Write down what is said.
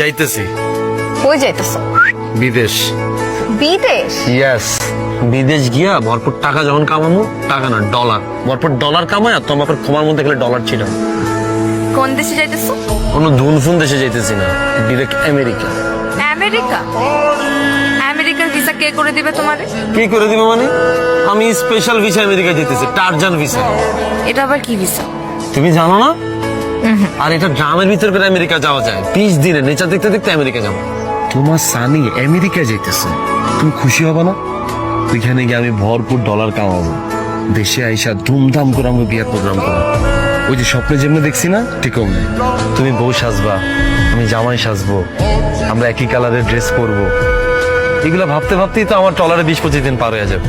যাইতেছি কই যাইতেছো? বিদেশ। বিদেশ? ইয়েস, বিদেশ গিয়া ভরপুর টাকা যখন কামামু, টাকা না ডলার, ভরপুর ডলার কামাই। আর তোমার ক্ষমার মধ্যে গেলে ডলার ছিল। কোন দেশে যাইতেছো? কোনো ধুনফুন দেশে যাইতেছি না, ডিরেক্ট আমেরিকা। আমেরিকা? আমেরিকার ভিসা কে করে দিবে তোমারে? কি করে দিবে মানে? আমি স্পেশাল ভিসা আমেরিকা যেতেছি, টারজান ভিসা। এটা আবার কি ভিসা? তুমি জানো না? আর এটা ড্রামের ভিতর করে আমেরিকা যাওয়া যায়। 20 দিনে নেচার দেখতে দেখতে আমেরিকা যাবো। তোমার সানি আমেরিকা যাইতেছে, তুমি খুশি হবে না? ওইখানে গিয়ে আমি ভরপুর ডলার কামাবো, দেশে আইসা ধুমধাম করে আমি বিয়ার প্রোগ্রাম করবো। ওই যে স্বপ্নে যেমনি দেখছি না, ঠিক অমনি। তুমি বউ সাজবা, আমি জামাই সাজবো, আমরা একই কালারের ড্রেস পরবো। এগুলা ভাবতে ভাবতেই তো আমার টলারে 20-25 দিন পার হয়ে যাবে।